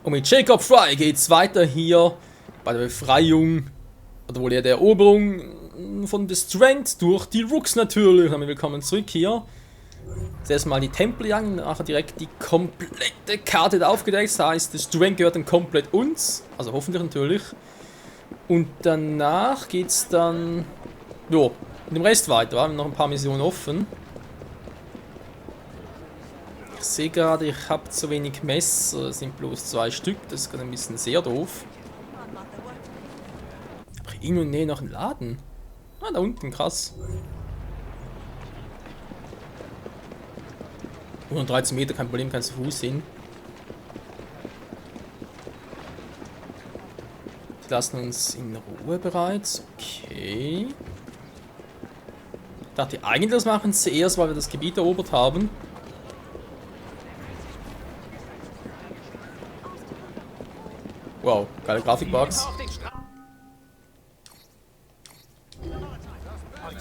Und mit Jacob Frye geht's weiter hier bei der Befreiung, oder wohl eher der Eroberung von The Strand durch die Rooks natürlich. Damit willkommen zurück hier. Zuerst mal die Tempeljagen, nachher direkt die komplette Karte aufgedeckt. Das heißt, The Strand gehört dann komplett uns, also hoffentlich natürlich. Und danach geht's dann, jo, mit dem Rest weiter. Wir haben noch ein paar Missionen offen. Ich sehe gerade, ich habe zu wenig Messer, es sind bloß 2 Stück, das ist gerade ein bisschen sehr doof. Aber irgendwo in der Nähe noch ein Laden. Ah, da unten, krass. 113 Meter, kein Problem, kannst du Fuß hin. Die lassen uns in Ruhe bereits, okay. Ich dachte eigentlich, das machen sie zuerst, weil wir das Gebiet erobert haben. Wow, geile Grafikbugs.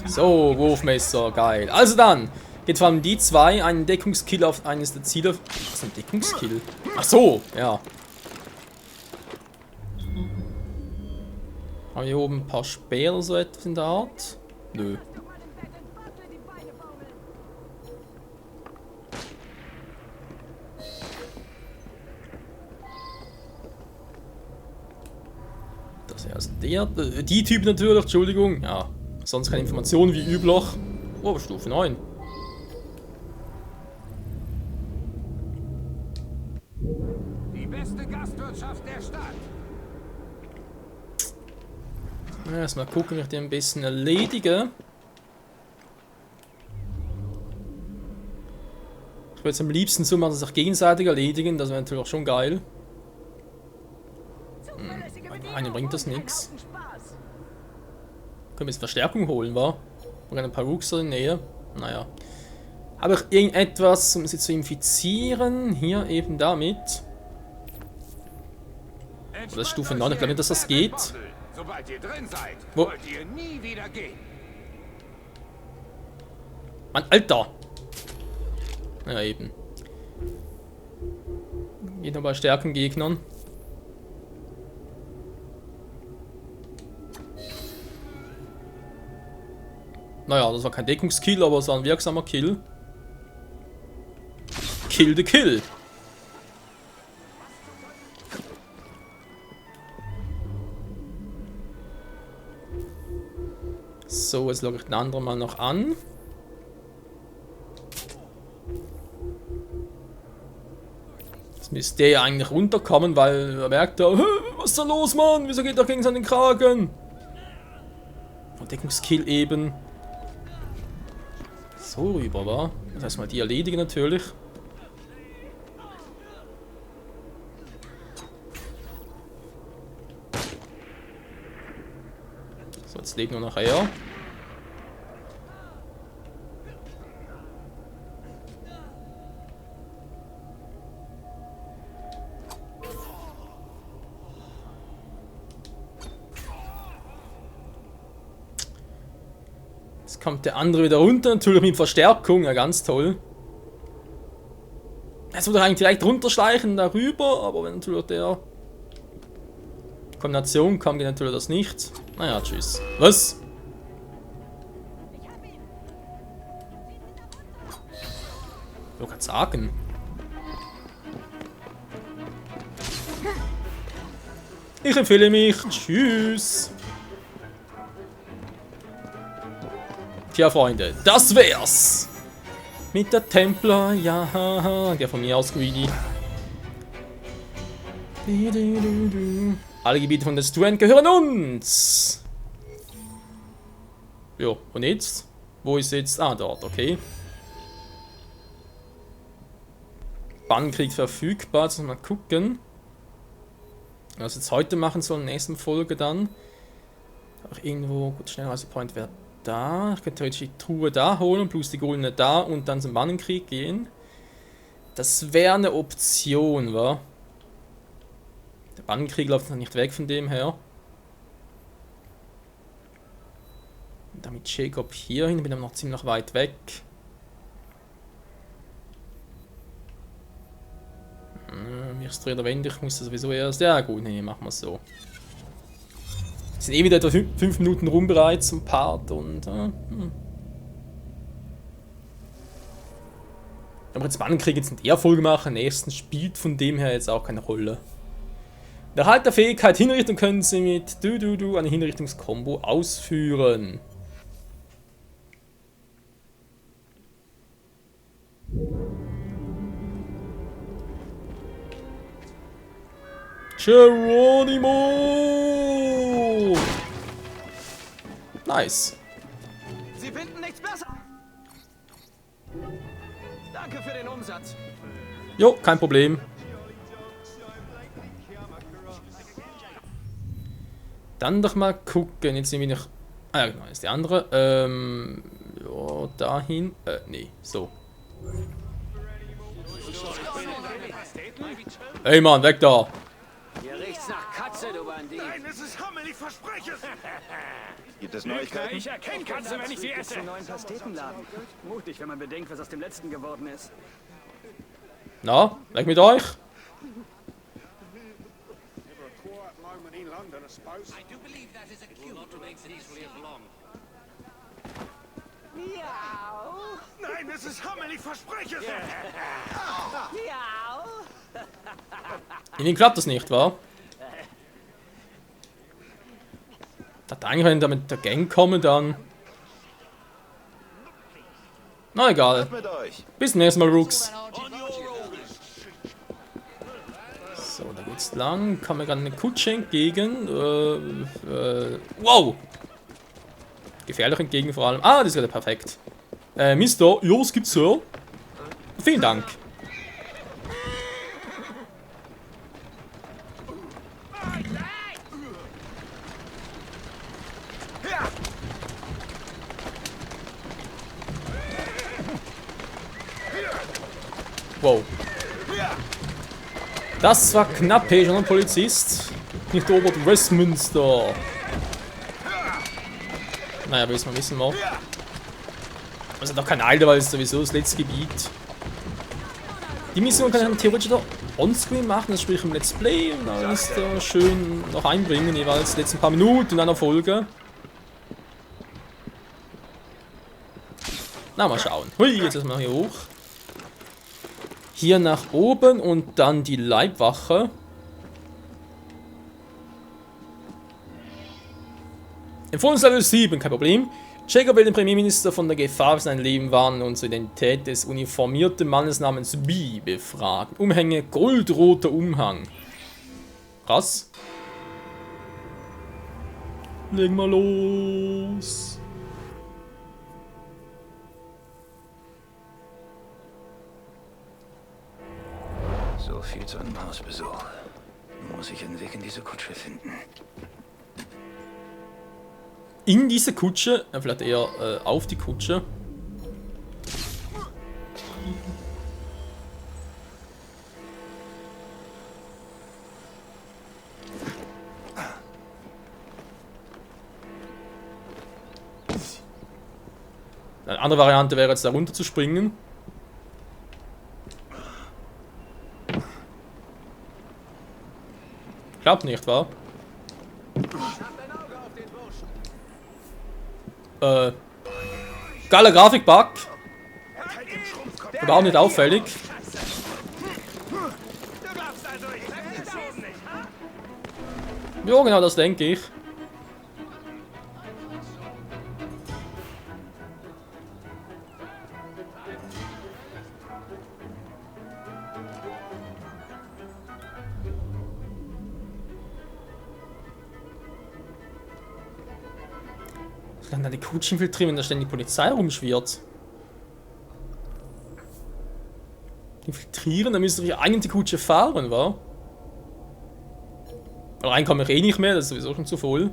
So, Wurfmesser, geil. Also dann, geht vor allem die zwei, einen Deckungskill auf eines der Ziele. Was ist ein Deckungskill? Ach so, ja. Haben wir hier oben ein paar Speere oder so etwas in der Art? Nö. Das ist also die Typ natürlich, Entschuldigung. Ja, sonst keine Informationen wie üblich. Oh, Stufe 9. Die beste Gastwirtschaft der Stadt. Ja, erstmal gucken, wie ich den ein bisschen erledige. Ich würde es am liebsten so machen, dass sie sich gegenseitig erledigen. Das wäre natürlich auch schon geil. Eine bringt das nichts. Können wir jetzt Verstärkung holen, wa? Wir haben ein paar Rooks in der Nähe. Naja. Habe ich irgendetwas, um sie zu infizieren? Hier eben damit. Das ist Stufe 9, ich glaube nicht, dass das geht. Sobald ihr drin seid, Wo? wollt ihr nie wieder gehen. Mann, Alter! Ja, eben. Geht noch bei stärkeren Gegnern. Naja, das war kein Deckungskill, aber es war ein wirksamer Kill. Kill the Kill! So, jetzt logge ich den anderen mal noch an. Jetzt müsste der ja eigentlich runterkommen, weil er merkt, was ist da los, Mann? Wieso geht er gegen seinen Kragen? Verdeckungskill eben. So rüber, wa? Das heißt mal die erledigen natürlich. So, jetzt lebt nur noch er. Jetzt kommt der andere wieder runter, natürlich mit Verstärkung, ja ganz toll. Jetzt würde er eigentlich direkt runterschleichen darüber, aber wenn natürlich der Kombination kam, geht natürlich das nicht. Naja, tschüss. Was? Ich wollte gerade sagen. Ich empfehle mich. Tschüss. Tja, Freunde, das wär's. Mit der Templer, ja, der von mir aus, Greedy. Alle Gebiete von The Strand gehören uns. Jo, und jetzt? Wo ist jetzt? Ah, dort, okay. Bannenkrieg verfügbar, jetzt mal gucken. Was jetzt heute machen soll, in der nächsten Folge dann. Auch irgendwo, gut, Schnellreisepoint wäre da. Ich könnte theoretisch die Truhe da holen, plus die goldene da und dann zum Bannenkrieg gehen. Das wäre eine Option, wa? Der Bannenkrieg läuft noch nicht weg von dem her. Und damit Jacob hier hin, bin aber noch ziemlich weit weg. Mich dreht der Wende, ich muss das sowieso erst. Ja gut, nee, machen wir es so. Sind eh wieder etwa 5 Minuten rum bereits zum Part und... Aber jetzt wann kriege ich jetzt in der Folge machen? Erstens spielt von dem her jetzt auch keine Rolle. Der Erhalt der Fähigkeit Hinrichtung können Sie mit eine Hinrichtungskombo ausführen. Geronimo! Nice. Sie finden nichts besser. Danke für den Umsatz. Jo, kein Problem. Dann doch mal gucken. Jetzt sind wir noch. Ah ja, genau, ist die andere. Ja, dahin. Nee, so. Ey Mann, weg da! Hier riecht's nach Katze, du Bandit. Nein, es ist Hammel, ich verspreche es. Gibt es Neuigkeiten? Ich erkenne Katze, wenn ich sie esse. Einen neuen Pastetenladen. Mutig, wenn man bedenkt, was aus dem letzten geworden ist. Na, weg mit euch! Nein, es ist Hammel, ich verspreche es. Ihnen klappt das nicht, wa? Da eigentlich, wenn da mit der Gang kommen, dann... Na egal. Mit euch. Bis zum nächsten Mal, Rooks. So, da geht's lang. Kann mir gerade eine Kutsche entgegen. Wow! Gefährlich entgegen vor allem. Ah, das ist gerade perfekt. Mister, ja, was gibt's, Sir? Vielen Dank. Wow. Das war knapp, hey, schon ein Polizist. Nicht Robert Westminster. Naja, wissen wir. Also doch kein Alter, weil es sowieso das letzte Gebiet. Die Mission kann ich theoretisch doch on-screen machen, das sprich im Let's Play und alles da schön noch einbringen, jeweils die letzten paar Minuten in einer Folge. Na, mal schauen. Hui, jetzt ist mal hier hoch. Hier nach oben und dann die Leibwache. Empfohlenes Level 7, kein Problem. Jacob will den Premierminister von der Gefahr für sein Leben warnen und zur Identität des uniformierten Mannes namens B befragen. Umhänge, goldroter Umhang. Krass. Legen wir los. So viel zu einem Hausbesuch. Nun muss ich einen Weg in diese Kutsche finden. In diese Kutsche, vielleicht eher auf die Kutsche. Eine andere Variante wäre jetzt da runter zu springen. Klappt nicht, wahr? Geiler Grafikbug. Aber auch nicht auffällig. Jo, genau das denke ich. Kann da die Kutsche infiltrieren, wenn da ständig die Polizei rumschwirrt? Infiltrieren? Dann müsste ich eigentlich die Kutsche fahren, wa? Weil rein komme ich eh nicht mehr, das ist sowieso schon zu voll.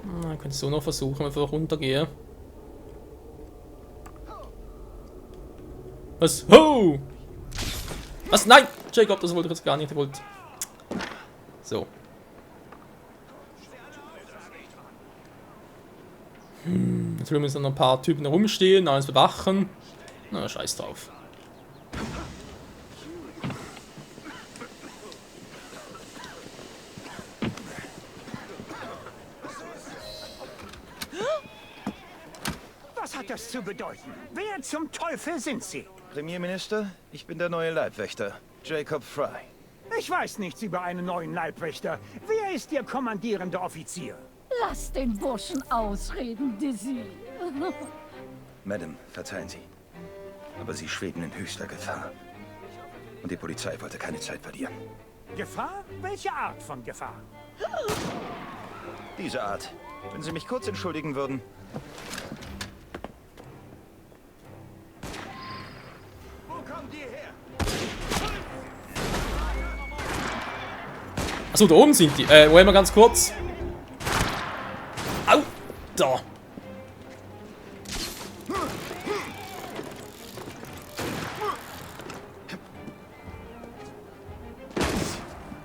Man könnte so noch versuchen, einfach runtergehen. Was? Ho! Was? Nein! Jacob, das wollte ich jetzt gar nicht. Ich wollte... So. Natürlich müssen noch ein paar Typen herumstehen, alles bewachen. Na, scheiß drauf. Was hat das zu bedeuten? Wer zum Teufel sind Sie? Premierminister, ich bin der neue Leibwächter, Jacob Fry. Ich weiß nichts über einen neuen Leibwächter. Wer ist Ihr kommandierender Offizier? Lass den Burschen ausreden, Dizzy. Madame, verzeihen Sie. Aber Sie schweben in höchster Gefahr. Und die Polizei wollte keine Zeit verlieren. Gefahr? Welche Art von Gefahr? Diese Art. Wenn Sie mich kurz entschuldigen würden. Wo kommt ihr her? Achso, da oben sind die. Moment mal ganz kurz. Au! Da.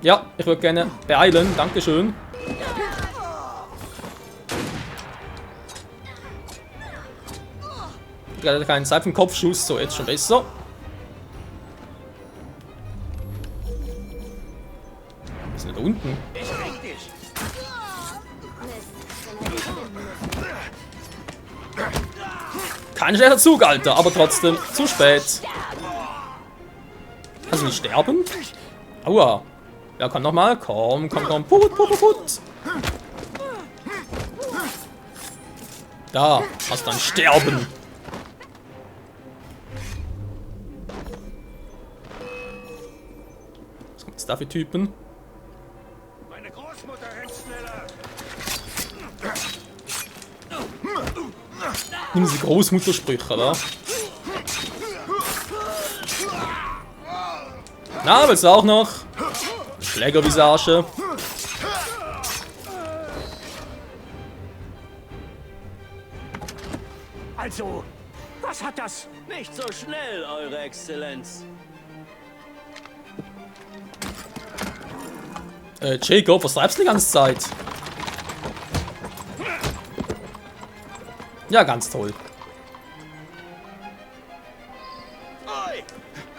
Ja, ich würde gerne beeilen. Dankeschön. Ich hatte keinen Zeit für den Kopfschuss. So, jetzt schon besser. Was ist denn da unten? Kein schlechter Zug, Alter, aber trotzdem zu spät. Kannst du nicht sterben? Aua. Ja, komm nochmal. Komm. Put. Da, hast dann sterben. Was kommt jetzt da für Typen? Meine Großmutter rennt schneller. Nimm sie Großmuttersprüche, oder? Na, willst du auch noch? Schlägervisage. Also, was hat das? Nicht so schnell, Eure Exzellenz. Jacob, was treibst du die ganze Zeit? Ja, ganz toll.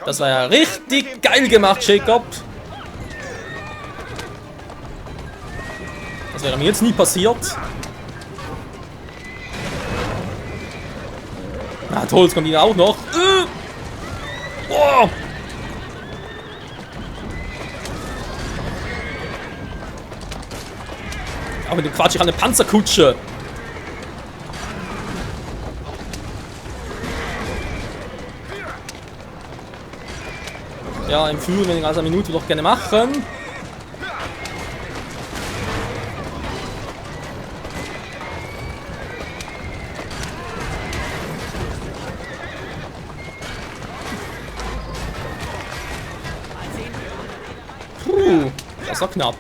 Das war ja richtig geil gemacht, Jacob. Das wäre mir jetzt nie passiert. Na toll, jetzt kommt ihn auch noch. Boah. Aber mit dem Quatsch, ich habe eine Panzerkutsche. Ja, im Führen, wenn ich also eine Minute doch gerne machen. Puh, das war knapp.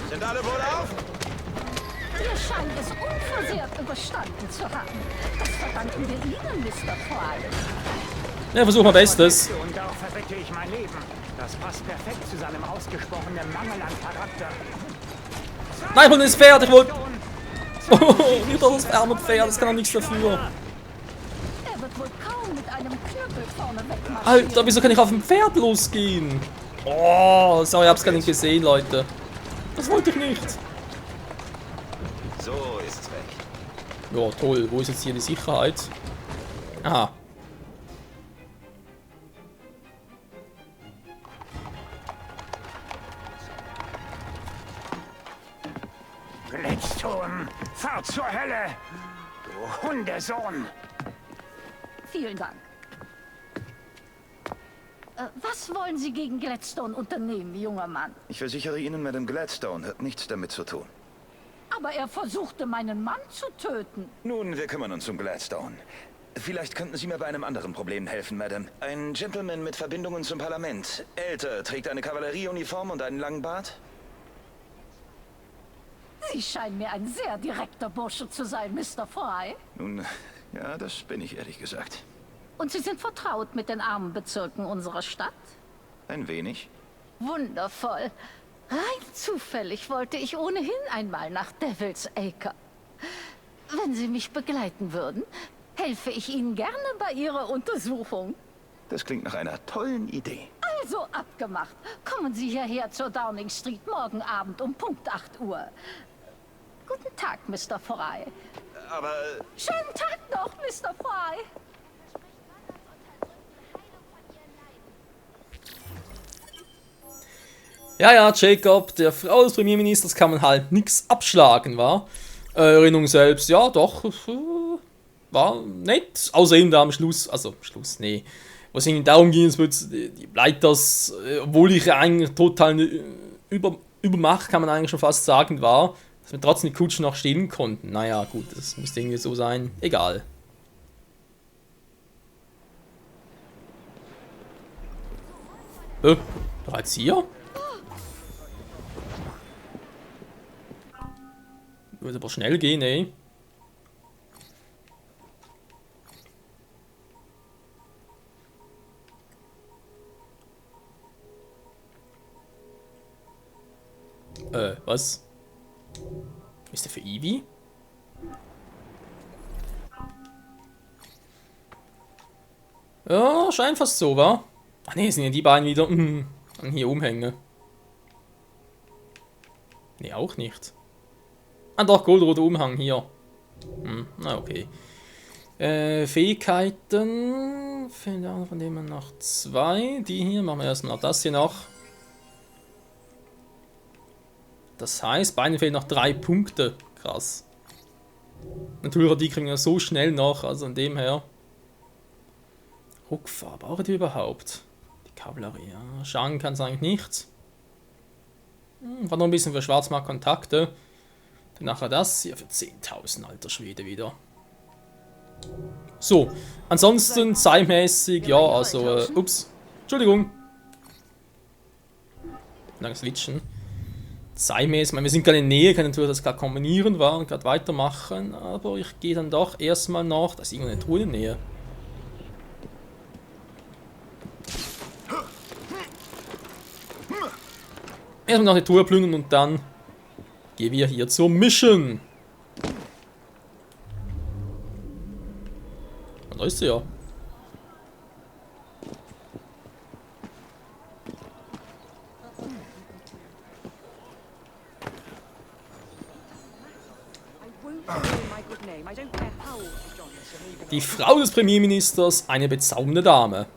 Sind alle wohl auf? Ihr scheint es unversehrt überstanden zu haben. Das verdanken wir Ihnen, Mr. Fry. Ja, versuch mal Bestes. Und darauf verwette ich mein Leben. Das passt perfekt zu seinem ausgesprochenen Mangel an Charakter. Nein, ich wollte das Pferd, ich wollte... Oh, nicht das arme Pferd, das kann doch nichts dafür. Er wird wohl kaum mit einem Knüppel vorne wegmachen. Alter, wieso kann ich auf dem Pferd losgehen? Oh, sorry, ich hab's gar nicht gesehen, Leute. Das wollte ich nicht. So ist's recht. Ja, toll. Wo ist jetzt hier die Sicherheit? Aha. Gladstone, fahr zur Hölle! Du Hundesohn! Vielen Dank. Was wollen Sie gegen Gladstone unternehmen, junger Mann? Ich versichere Ihnen, Madame Gladstone hat nichts damit zu tun. Aber er versuchte, meinen Mann zu töten. Nun, wir kümmern uns um Gladstone. Vielleicht könnten Sie mir bei einem anderen Problem helfen, Madame. Ein Gentleman mit Verbindungen zum Parlament. Älter, trägt eine Kavallerieuniform und einen langen Bart? Sie scheinen mir ein sehr direkter Bursche zu sein, Mr. Fry. Nun, ja, das bin ich ehrlich gesagt. Und Sie sind vertraut mit den armen Bezirken unserer Stadt? Ein wenig. Wundervoll. Rein zufällig wollte ich ohnehin einmal nach Devil's Acre. Wenn Sie mich begleiten würden, helfe ich Ihnen gerne bei Ihrer Untersuchung. Das klingt nach einer tollen Idee. Also abgemacht. Kommen Sie hierher zur Downing Street morgen Abend um Punkt 8 Uhr. Guten Tag, Mr. Fry. Aber Schönen Tag noch, Mr. Fry. Ja, ja, Jacob, der Frau des Premierministers kann man halt nichts abschlagen, war. Erinnerung selbst, ja, doch, war nett. Außer eben da am Schluss, nee. Was ihnen darum ging, es wird die Blighters, obwohl ich eigentlich total eine Übermacht, kann man eigentlich schon fast sagen, war, dass wir trotzdem die Kutschen noch stehlen konnten. Naja, gut, das muss irgendwie so sein. Egal. Bereits hier? Würde aber schnell gehen, ey. Was? Ist der für Eevee? Ja, scheint fast so, wa? Ach ne, sind ja die beiden wieder an hier umhängen. Ne, auch nicht. Ah doch, goldroter Umhang hier. Na okay. Fähigkeiten. Von denen man noch 2. Die hier, machen wir erstmal das hier noch. Das heißt, bei ihnen fehlen noch 3 Punkte. Krass. Natürlich, die kriegen ja so schnell noch, also in dem her. Ruckfarbe, brauchen die überhaupt? Die Kavallerie, ja. Schaden kann es eigentlich nicht. War noch ein bisschen für Schwarzmarkt-Kontakte. Dann nachher das hier für 10.000, alter Schwede wieder. So, ansonsten zeitmäßig, ja, also, ups, Entschuldigung. Lang switchen. Zeitmäßig, wir sind gerade in der Nähe, können natürlich das gerade kombinieren und gerade weitermachen, aber ich gehe dann doch erstmal nach, da ist irgendeine Truhe in der Nähe. Erstmal noch die Truhe plündern und dann gehen wir hier zur Mission. Und da ist sie ja. Die Frau des Premierministers, eine bezaubernde Dame.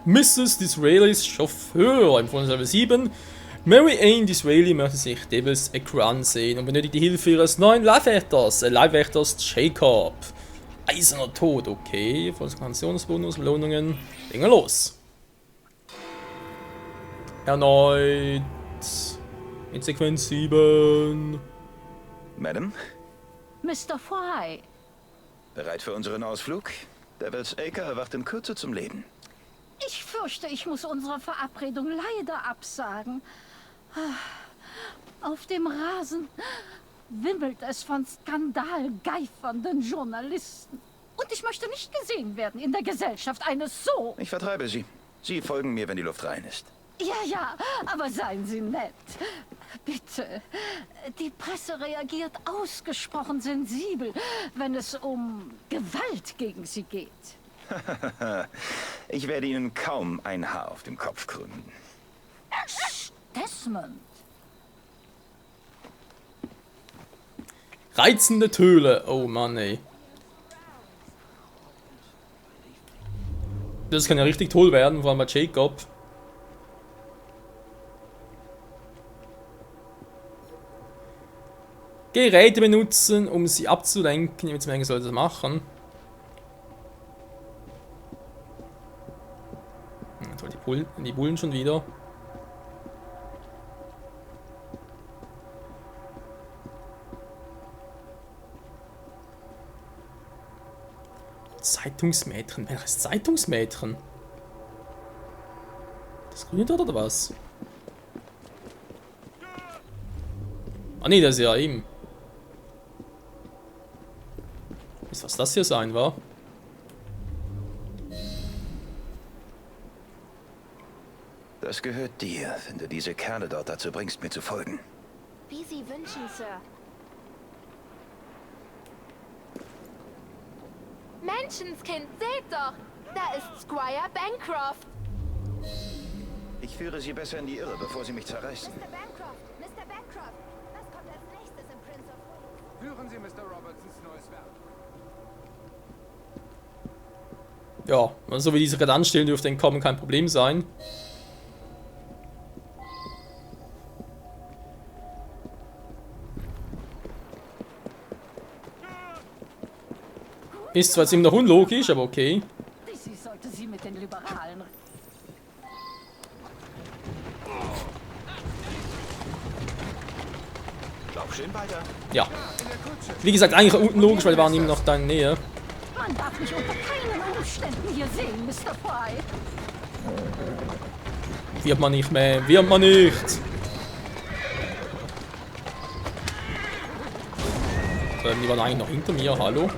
Mrs. Disraelis Chauffeur, empfohlen Level 7. Mary Ann Disraeli möchte sich Devils Acre ansehen und benötigt die Hilfe ihres neuen Leibwächters Jacob. Eiserner Tod, okay. Volles Pensionsbonus, Belohnungen. Legen wir los. Erneut. In Sequenz 7. Madam, Mr. Fry. bereit für unseren Ausflug? Devils Acre erwacht in Kürze zum Leben. Ich fürchte, ich muss unsere Verabredung leider absagen. Auf dem Rasen wimmelt es von skandalgeifernden Journalisten. Und ich möchte nicht gesehen werden in der Gesellschaft eines so... Ich vertreibe Sie. Sie folgen mir, wenn die Luft rein ist. Ja, aber seien Sie nett. Bitte. Die Presse reagiert ausgesprochen sensibel, wenn es um Gewalt gegen sie geht. Ich werde Ihnen kaum ein Haar auf dem Kopf krümmen. Desmond. Reizende Töle. Oh Mann, ey. Das kann ja richtig toll werden, vor allem bei Jacob. Geräte benutzen, um sie abzulenken. Jetzt soll das machen. Die Bullen schon wieder. Zeitungsmädchen. Welches Zeitungsmädchen? Das Grüne dort oder was? Ah ne, das ist ja eben. Ist was das hier sein war? Das gehört dir, wenn du diese Kerle dort dazu bringst, mir zu folgen. Wie Sie wünschen, Sir. Menschenskind, seht doch! Da ist Squire Bancroft. Ich führe Sie besser in die Irre, bevor Sie mich zerreißen. Mr. Bancroft, was kommt als nächstes im Prince of Wales? Führen Sie Mr. Robertsons neues Werk. Ja, so wie diese gerade anstellen, dürfte Entkommen kein Problem sein. Ist zwar jetzt immer noch unlogisch, aber okay. Sie sollte sie mit den Liberalen. Lauf schön weiter. Ja. Wie gesagt, eigentlich unlogisch, weil wir waren immer noch da in der Nähe. Man darf mich unter keinen Umständen hier sehen, Mr. Fry. Wird man nicht mehr, wird man nicht. Die waren eigentlich noch hinter mir, hallo?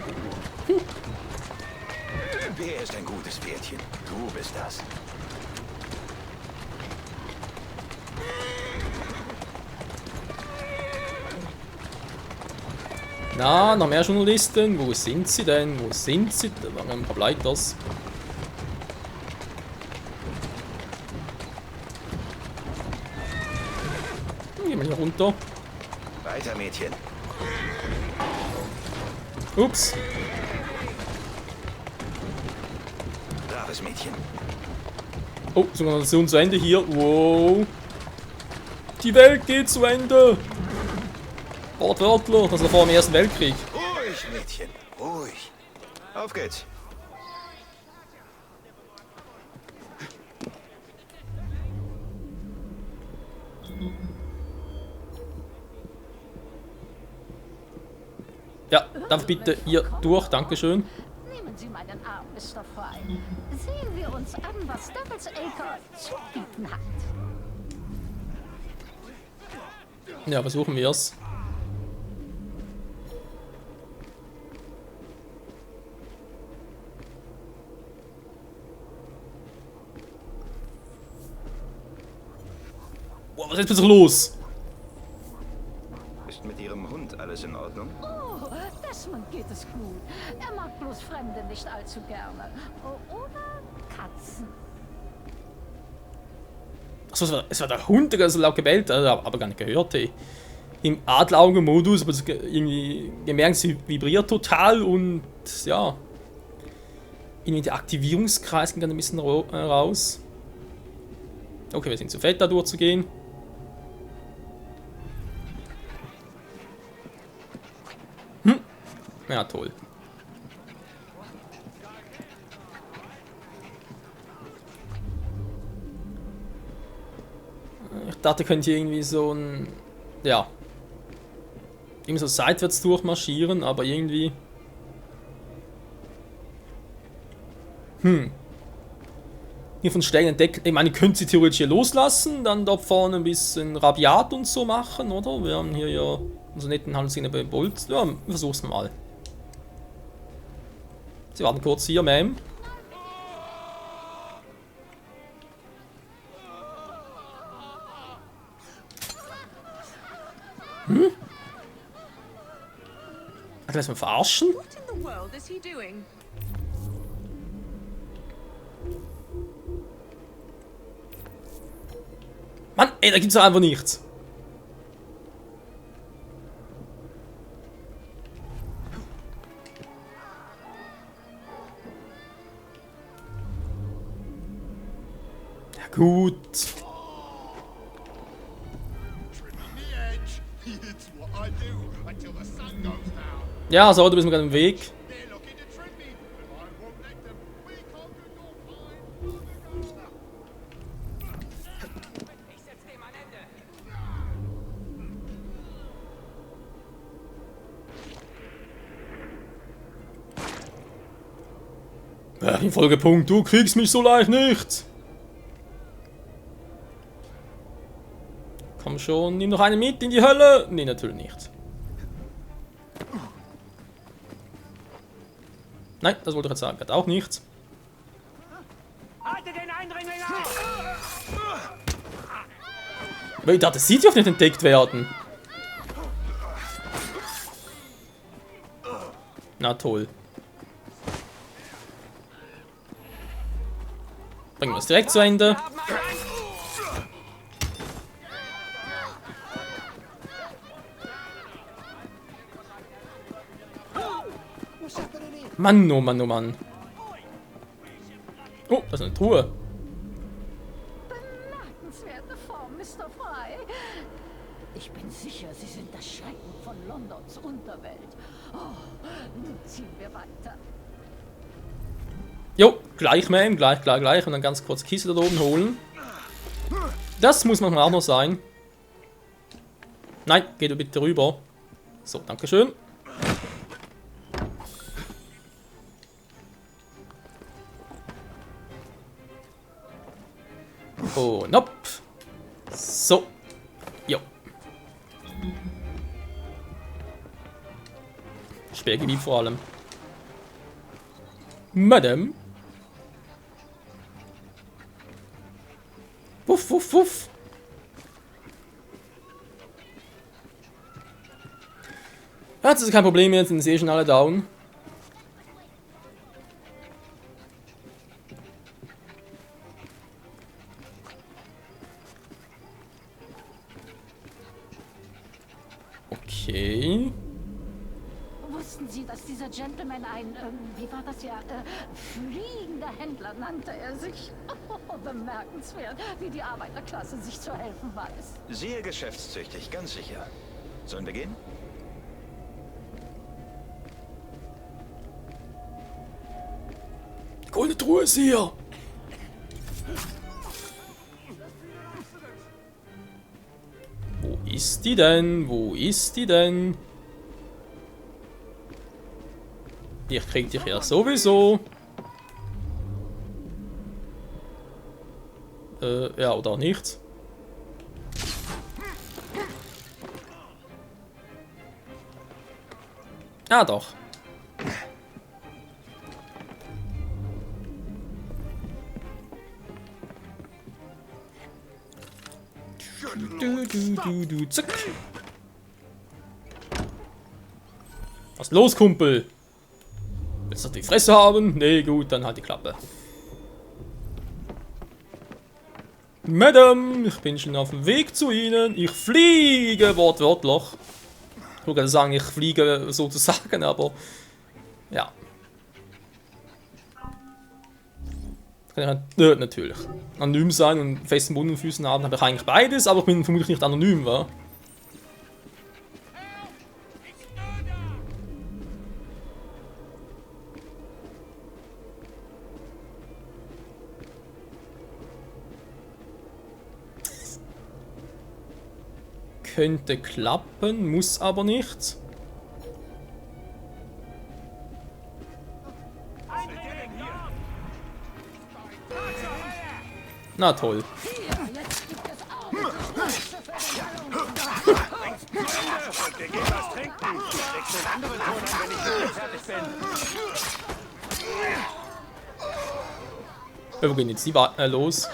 Wer ist ein gutes Pferdchen? Du bist das. Na, noch mehr Journalisten. Wo sind sie denn? Wo sind sie? Da waren ein paar Blighters. Gehen wir hier runter. Weiter, Mädchen. Ups. Braves Mädchen. Oh, Synchronisation zu Ende hier. Wow. Die Welt geht zu Ende. Wortwörtlich. Das war vor dem Ersten Weltkrieg. Ruhig, Mädchen. Ruhig. Auf geht's. Ja, darf bitte hier durch. Dankeschön. Nehmen Sie meinen Arm, Mr. Fry. Sehen wir uns an, was Devil's Acre zu bieten hat. Ja, versuchen wir es. Boah, was ist jetzt los? Ist mit Ihrem Hund alles in Ordnung? Oh, Desmond geht es gut. Er mag bloß Fremde nicht allzu gerne. Oder Katzen. Achso, es war der Hund, der so laut gebellt hat, aber gar nicht gehört, ey. Im Adleraugen-Modus, aber irgendwie gemerkt, sie vibriert total und ja. Irgendwie der Aktivierungskreis ging dann ein bisschen raus. Okay, wir sind zu fett, da durchzugehen. Ja, toll. Ich dachte, könnt ihr irgendwie so ein... Ja. Irgendwie so seitwärts durchmarschieren, aber irgendwie... Hier von Stellen entdeckt... Ich meine, ihr könnt sie theoretisch hier loslassen, dann da vorne ein bisschen rabiat und so machen, oder? Wir haben hier ja unseren netten Handelsgegner bei Bolt. Ja, versuch's mal. Sie warten kurz hier, Ma'am. Hat er das mal verarschen? What in the world is he doing? Mann, ey, da gibt's doch einfach nichts. Ja, gut. Ja, so, du bist mir gerade im Weg. Ja, im Folgepunkt, du kriegst mich so leicht nicht. Komm schon, nimm noch einen mit in die Hölle. Nee, natürlich nicht. Nein, das wollte ich jetzt sagen. Hat auch nichts. Haltet den Eindringling auf! Weil ich dachte, sie dürfen nicht entdeckt werden. Na toll. Bringen wir es direkt zu Ende. Mann, oh Mann, oh Mann. Oh, das ist eine Truhe. Bemerkenswerte Form, Mr. Fry. Ich bin sicher, Sie sind das Schrecken von Londons Unterwelt. Oh, nun ziehen wir weiter. Jo, gleich, Ma'am, gleich. Und dann ganz kurz Kiste da oben holen. Das muss manchmal auch noch sein. Nein, geh du bitte rüber. So, dankeschön. Und hopp. So. Jo. Sperrgebiet vor allem. Madame. Wuff, wuff, wuff. Ja, das ist kein Problem jetzt, sind sie schon alle down. Okay. Wussten Sie, dass dieser Gentleman ein, wie war das ja, fliegender Händler nannte er sich? Oh, bemerkenswert, wie die Arbeiterklasse sich zu helfen weiß. Sehr geschäftstüchtig, ganz sicher. Sollen wir gehen? Goldene Truhe ist hier. Wo ist die denn? Wo ist die denn? Ich krieg dich ja sowieso. Ja, oder nicht. Ah, doch. Zack. Was ist los, Kumpel? Willst du die Fresse haben? Nee, gut, dann halt die Klappe. Madame, ich bin schon auf dem Weg zu Ihnen. Ich fliege, wortwörtlich. Ich wollte gerade sagen, ich fliege sozusagen, aber ja. Das kann ja natürlich anonym sein und festen Boden und Füßen haben, habe ich eigentlich beides, aber ich bin vermutlich nicht anonym, wa? Könnte klappen, muss aber nicht. Na toll. Wo gehen jetzt die los?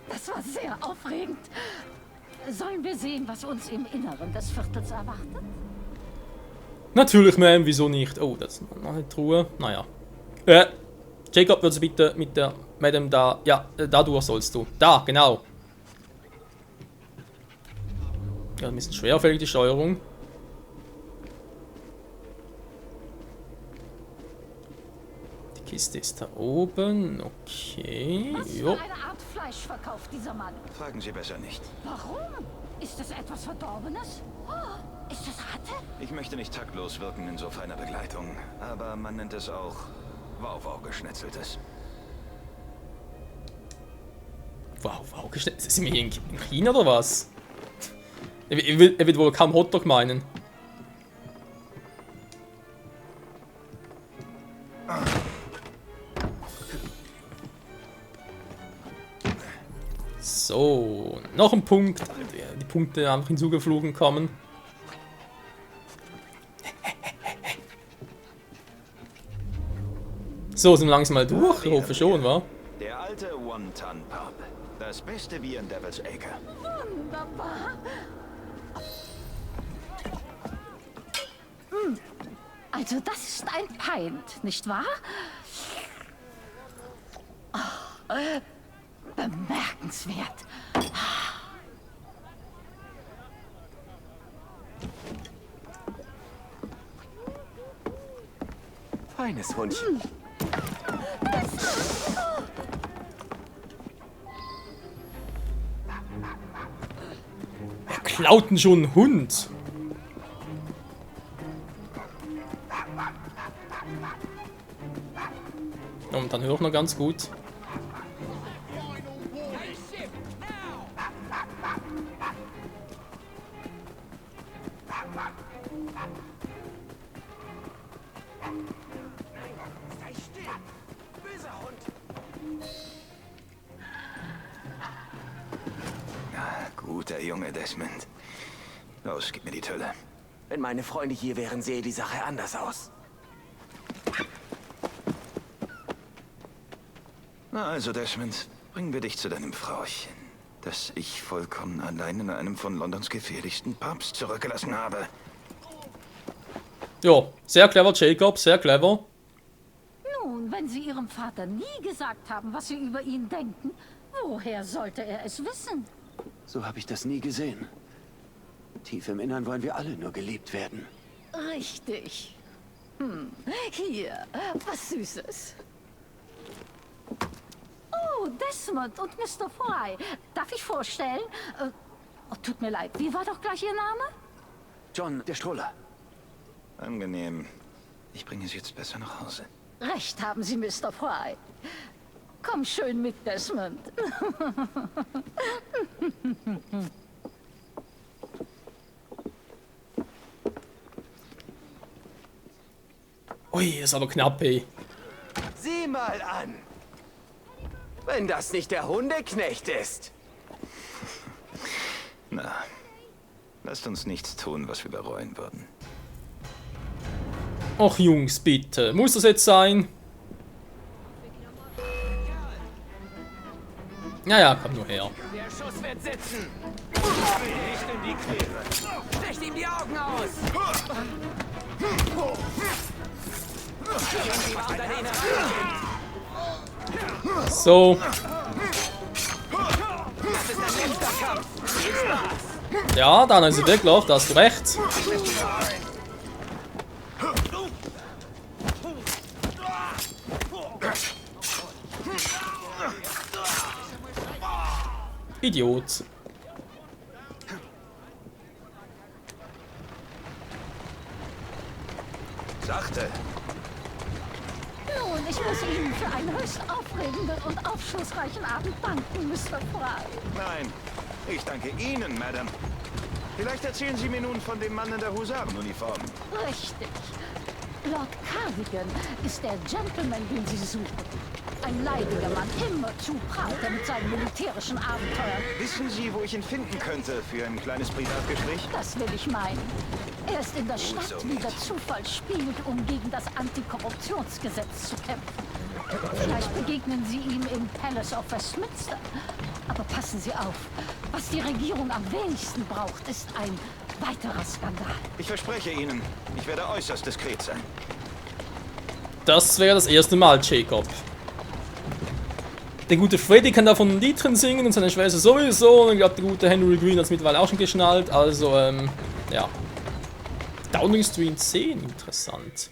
Das war sehr aufregend. Sollen wir sehen, was uns im Inneren des Viertels erwartet? Natürlich, Ma'am, wieso nicht? Oh, das ist noch eine Truhe. Naja. Jacob, würdest du bitte mit der Madame da... Ja, da durch sollst du. Da, genau. Ja, ein bisschen schwerfällig, die Steuerung. Die Kiste ist da oben. Okay. Was für eine Art Fleisch verkauft dieser Mann? Fragen Sie besser nicht. Warum? Ist das etwas Verdorbenes? Oh, ist das Ratte? Ich möchte nicht taktlos wirken in so feiner Begleitung, aber man nennt es auch Wow-Wow-Geschnetzeltes. Wow, geschnitten. Sind wir hier in China oder was? Er wird wohl kaum Hotdog meinen. So, noch ein Punkt. Die Punkte einfach hinzugeflogen kommen. So, sind wir langsam mal durch. Ich hoffe schon, wa? Der alte One-Ton-Pub. Das beste Bier in Devil's Acre. Wunderbar. Also das ist ein Pint, nicht wahr? Oh, Bemerkenswert. Feines Hundchen. Wer klaut denn schon einen Hund? Und dann höre ich noch ganz gut. Guter Junge, Desmond. Los, gib mir die Tülle. Wenn meine Freunde hier wären, sähe die Sache anders aus. Na also, Desmond, bringen wir dich zu deinem Frauchen, das ich vollkommen allein in einem von Londons gefährlichsten Pubs zurückgelassen habe. Ja, sehr clever, Jacob, sehr clever. Nun, wenn Sie Ihrem Vater nie gesagt haben, was Sie über ihn denken, woher sollte er es wissen? So habe ich das nie gesehen. Tief im Innern wollen wir alle nur geliebt werden. Richtig. Hier, was Süßes. Oh, Desmond und Mr. Fry. Darf ich vorstellen? Oh, tut mir leid, wie war doch gleich Ihr Name? John, der Stroller. Angenehm. Ich bringe es jetzt besser nach Hause. Recht haben Sie, Mr. Fry. Komm schön mit, Desmond. Ui, ist aber knapp, ey. Sieh mal an. Wenn das nicht der Hundeknecht ist. Na, lasst uns nichts tun, was wir bereuen würden. Ach Jungs, bitte. Muss das jetzt sein? Ja, komm nur her. Der Schuss wird sitzen. Nicht in die Quere. Stecht ihm die Augen aus. Gehen Sie mal unter den Inneren. So. Das ist ein letzter Kampf. Viel Spaß. Ja, dann ist er weggelaufen, da hast du recht. Idiot. Sachte. Nun, ich muss Ihnen für einen höchst aufregenden und aufschlussreichen Abend danken, Mr. Fry. Nein, ich danke Ihnen, Madame. Vielleicht erzählen Sie mir nun von dem Mann in der Husarenuniform. Richtig. Lord Cardigan ist der Gentleman, den Sie suchen. Ein leidiger Mann, immerzu prahlt er mit seinen militärischen Abenteuern. Wissen Sie, wo ich ihn finden könnte für ein kleines Privatgespräch? Das will ich meinen. Er ist in der Stadt, so wie nicht. der Zufall spielt, um gegen das Antikorruptionsgesetz zu kämpfen. Vielleicht begegnen Sie ihm im Palace of Westminster. Aber passen Sie auf. Was die Regierung am wenigsten braucht, ist ein weiterer Skandal. Ich verspreche Ihnen, ich werde äußerst diskret sein. Das wäre das erste Mal, Jacob. Der gute Freddy kann davon ein Lied drin singen und seine Schwester sowieso. Und ich glaube, der gute Henry Green hat es mittlerweile auch schon geschnallt. Also, ja. Downing Street 10, interessant.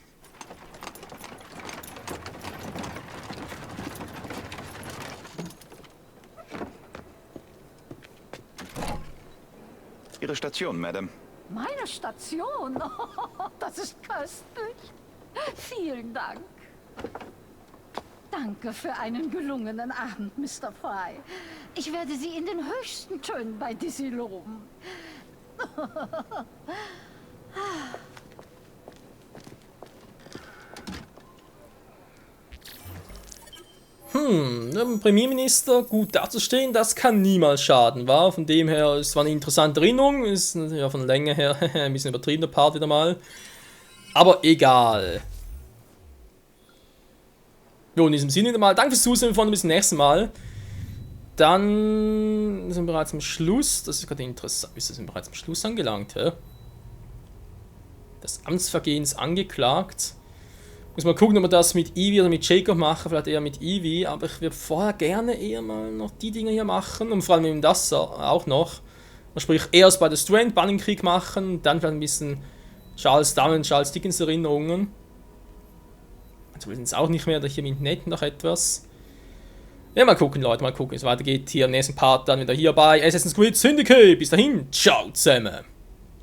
Ihre Station, Madame. Meine Station? Das ist köstlich. Vielen Dank. Danke für einen gelungenen Abend, Mr. Fry. Ich werde Sie in den höchsten Tönen bei Dizzy loben. Dem Premierminister gut dazustehen, das kann niemals schaden, war. Von dem her, es war eine interessante Erinnerung, ist natürlich auch von der Länge her ein bisschen übertriebener Part wieder mal. Aber egal. Jo, in diesem Sinne mal, danke fürs Zusehen, bis zum nächsten Mal. Dann sind wir bereits am Schluss, das ist gerade interessant, wir sind bereits am Schluss angelangt, hä? Das Amtsvergehen ist angeklagt. Muss mal gucken, ob wir das mit Evie oder mit Jacob machen, vielleicht eher mit Evie, aber ich würde vorher gerne eher mal noch die Dinge hier machen und vor allem mit das auch noch. Sprich, erst bei der Strand Bannenkrieg machen, dann vielleicht ein bisschen Charles Dunn und Charles Dickens Erinnerungen. Also sind es auch nicht mehr, da hier mit Ned noch etwas. Ja, mal gucken, Leute, mal gucken, wie es weitergeht hier im nächsten Part dann wieder hier bei Assassin's Creed Syndicate. Bis dahin, ciao zusammen.